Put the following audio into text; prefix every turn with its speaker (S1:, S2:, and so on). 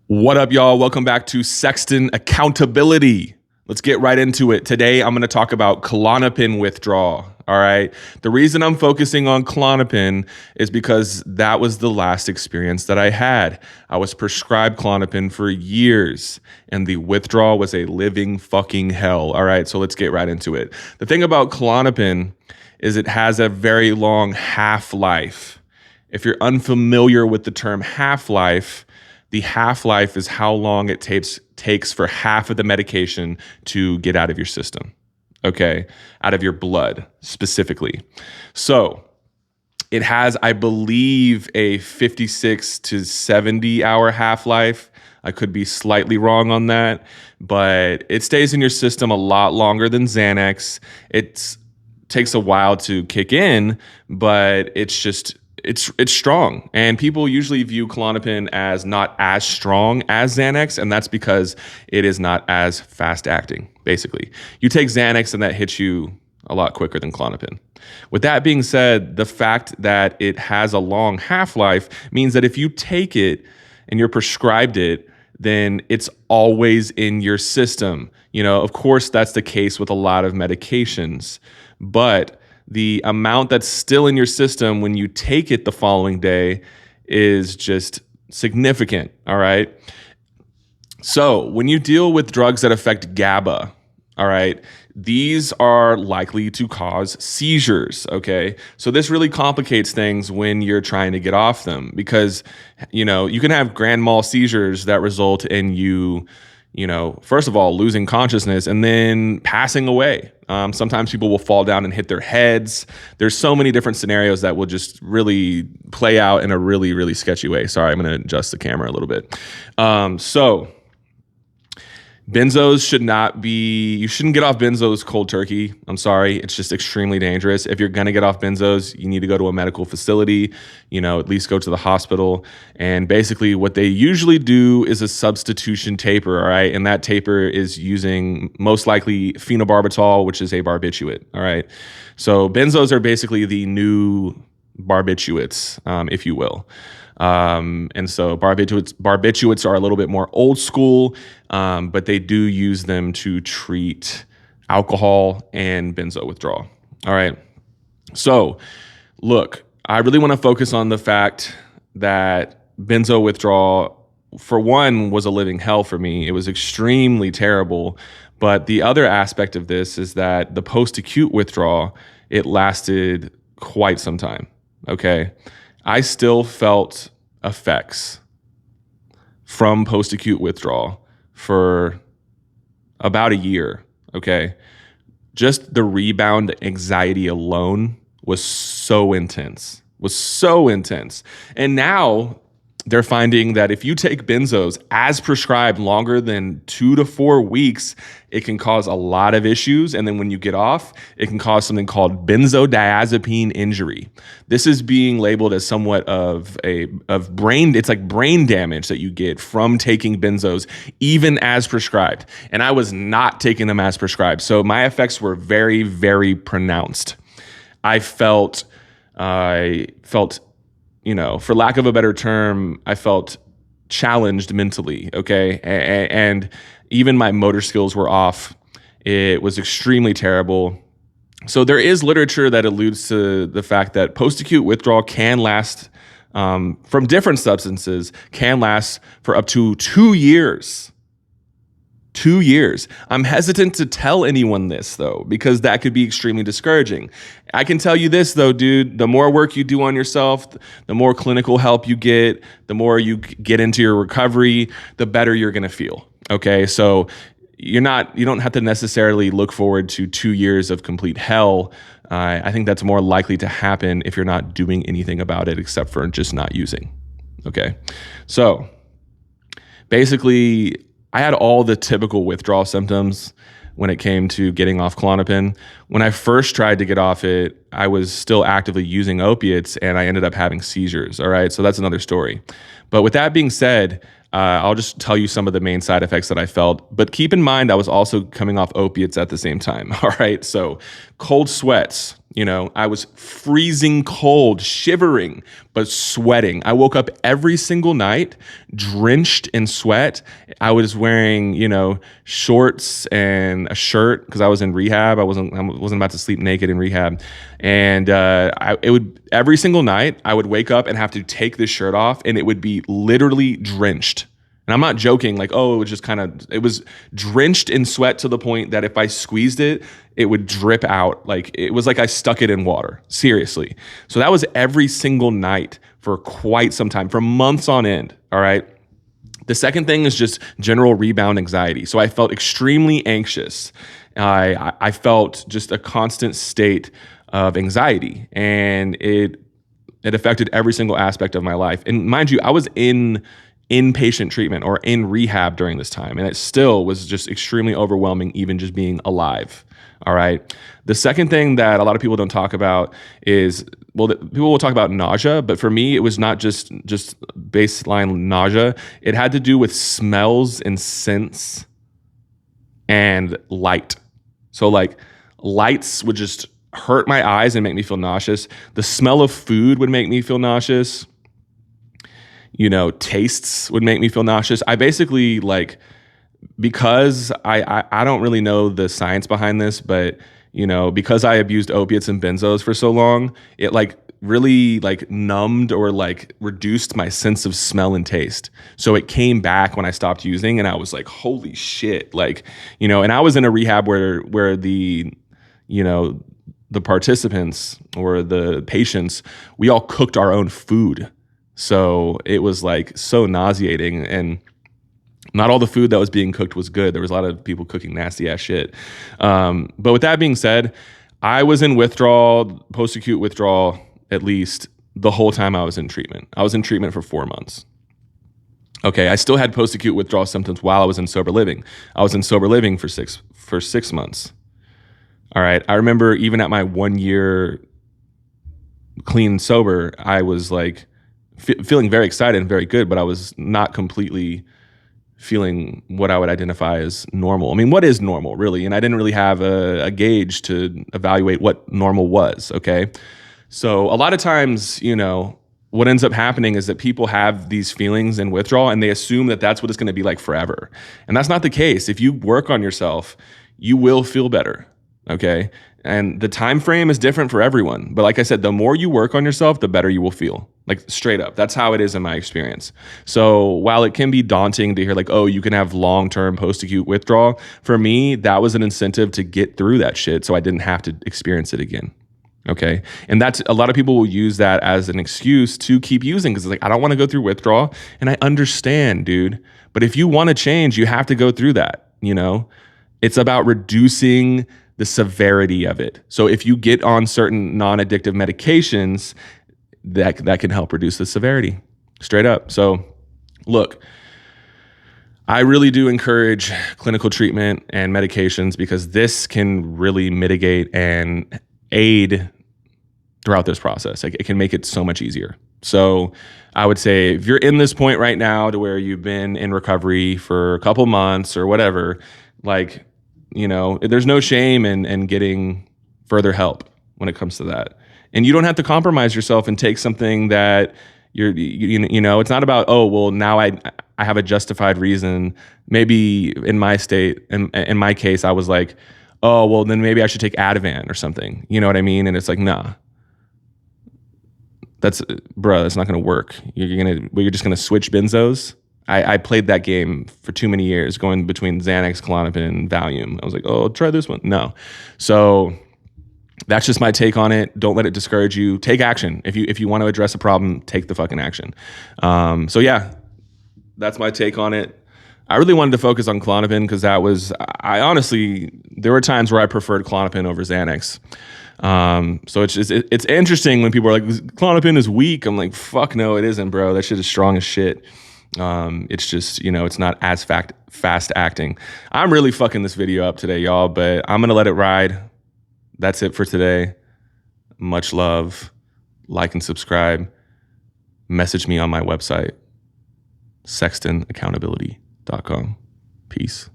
S1: What up, y'all? Welcome back to Sexton Accountability. Let's get right into it. Today, I'm going to talk about Klonopin withdrawal. All right. The reason I'm focusing on Klonopin is because that was the last experience that I had. I was prescribed Klonopin for years, and the withdrawal was a living fucking hell. All right. So let's get right into it. The thing about Klonopin is it has a very long half-life. If you're unfamiliar with the term half-life, the half-life is how long it takes for half of the medication to get out of your system, okay? Out of your blood, specifically. So it has, I believe, a 56 to 70-hour half-life. I could be slightly wrong on that, but it stays in your system a lot longer than Xanax. It takes a while to kick in, but it's strong, and people usually view Klonopin as not as strong as Xanax, and that's because it is not as fast acting. Basically, you take Xanax and that hits you a lot quicker than Klonopin. With that being said, the fact that it has a long half-life means that if you take it and you're prescribed it, then it's always in your system. You know, of course, that's the case with a lot of medications, but the amount that's still in your system when you take it the following day is just significant, all right? So when you deal with drugs that affect GABA, all right, these are likely to cause seizures, okay? So this really complicates things when you're trying to get off them because, you know, you can have grand mal seizures that result in you first of all, losing consciousness and then passing away. Sometimes people will fall down and hit their heads. There's so many different scenarios that will just really play out in a really, really sketchy way. Sorry, I'm going to adjust the camera a little bit. Benzos you shouldn't get off benzos cold turkey. I'm sorry. It's just extremely dangerous. If you're going to get off benzos, you need to go to a medical facility, at least go to the hospital. And basically what they usually do is a substitution taper, all right? And that taper is using most likely phenobarbital, which is a barbiturate, all right? So benzos are basically the new barbiturates, if you will. And so barbiturates are a little bit more old school, but they do use them to treat alcohol and benzo withdrawal. All right. So look, I really want to focus on the fact that benzo withdrawal, for one, was a living hell for me. It was extremely terrible. But the other aspect of this is that the post-acute withdrawal, it lasted quite some time. Okay. I still felt effects from post-acute withdrawal for about a year, okay? Just the rebound anxiety alone was so intense. And now they're finding that if you take benzos as prescribed longer than 2 to 4 weeks, it can cause a lot of issues. And then when you get off, it can cause something called benzodiazepine injury. This is being labeled as somewhat of brain. It's like brain damage that you get from taking benzos, even as prescribed. And I was not taking them as prescribed. So my effects were very, very pronounced. I felt, for lack of a better term, I felt challenged mentally, okay? And even my motor skills were off. It was extremely terrible. So there is literature that alludes to the fact that post-acute withdrawal can last, from different substances, can last for up to 2 years. 2 years. I'm hesitant to tell anyone this, though, because that could be extremely discouraging. I can tell you this, though, dude, the more work you do on yourself, the more clinical help you get, the more you get into your recovery, the better you're going to feel. Okay. So you don't have to necessarily look forward to 2 years of complete hell. I think that's more likely to happen if you're not doing anything about it except for just not using. Okay. So basically, I had all the typical withdrawal symptoms when it came to getting off Klonopin. When I first tried to get off it, I was still actively using opiates and I ended up having seizures. All right. So that's another story. But with that being said, I'll just tell you some of the main side effects that I felt. But keep in mind, I was also coming off opiates at the same time. All right. So cold sweats. I was freezing cold, shivering, but sweating. I woke up every single night drenched in sweat. I was wearing, shorts and a shirt because I was in rehab. I wasn't about to sleep naked in rehab. And every single night I would wake up and have to take this shirt off, and it would be literally drenched. And I'm not joking, it was drenched in sweat to the point that if I squeezed it, it would drip out. It was like I stuck it in water, seriously. So that was every single night for quite some time, for months on end, all right? The second thing is just general rebound anxiety. So I felt extremely anxious. I felt just a constant state of anxiety, and it affected every single aspect of my life. And mind you, I was in inpatient treatment or in rehab during this time, and it still was just extremely overwhelming, even just being alive. All right. The second thing that a lot of people don't talk about is, people will talk about nausea, but for me, it was not just baseline nausea. It had to do with smells and scents and light. So lights would just hurt my eyes and make me feel nauseous. The smell of food would make me feel nauseous. Tastes would make me feel nauseous. I basically because I don't really know the science behind this, but because I abused opiates and benzos for so long, it really numbed or reduced my sense of smell and taste. So it came back when I stopped using, and I was like, holy shit. And I was in a rehab where the participants or the patients, we all cooked our own food. So it was so nauseating, and not all the food that was being cooked was good. There was a lot of people cooking nasty ass shit. But with that being said, I was in withdrawal, post-acute withdrawal, at least the whole time I was in treatment. I was in treatment for 4 months. Okay, I still had post-acute withdrawal symptoms while I was in sober living. I was in sober living for 6 months. All right, I remember even at my 1 year clean and sober, I was feeling very excited and very good, but I was not completely feeling what I would identify as normal. I mean, what is normal, really? And I didn't really have a gauge to evaluate what normal was, okay? So a lot of times, what ends up happening is that people have these feelings in withdrawal, and they assume that that's what it's going to be like forever. And that's not the case. If you work on yourself, you will feel better, okay? And the time frame is different for everyone. But like I said, the more you work on yourself, the better you will feel. Straight up. That's how it is in my experience. So while it can be daunting to hear you can have long-term post-acute withdrawal, for me, that was an incentive to get through that shit so I didn't have to experience it again. Okay. And that's, a lot of people will use that as an excuse to keep using, because it's I don't want to go through withdrawal. And I understand, dude. But if you want to change, you have to go through that. It's about reducing the severity of it. So if you get on certain non-addictive medications, that can help reduce the severity, straight up. So look, I really do encourage clinical treatment and medications, because this can really mitigate and aid throughout this process. It can make it so much easier. So I would say if you're in this point right now to where you've been in recovery for a couple months or whatever, there's no shame in getting further help when it comes to that. And you don't have to compromise yourself and take something that it's not about, oh, well, now I have a justified reason. Maybe in my state, in my case, I was like, oh, well, then maybe I should take Ativan or something. You know what I mean? And it's nah, that's not going to work. You're just going to switch benzos. I played that game for too many years, going between Xanax, Klonopin, and Valium. I was like, oh, try this one. No. So that's just my take on it. Don't let it discourage you. Take action. If you want to address a problem, take the fucking action. So yeah, that's my take on it. I really wanted to focus on Klonopin because I honestly, there were times where I preferred Klonopin over Xanax. So it's interesting when people are like, Klonopin is weak. I'm like, fuck no, it isn't, bro. That shit is strong as shit. It's just, it's not as fast acting. I'm really fucking this video up today, y'all, but I'm going to let it ride. That's it for today. Much love. Like and subscribe. Message me on my website, sextonaccountability.com. Peace.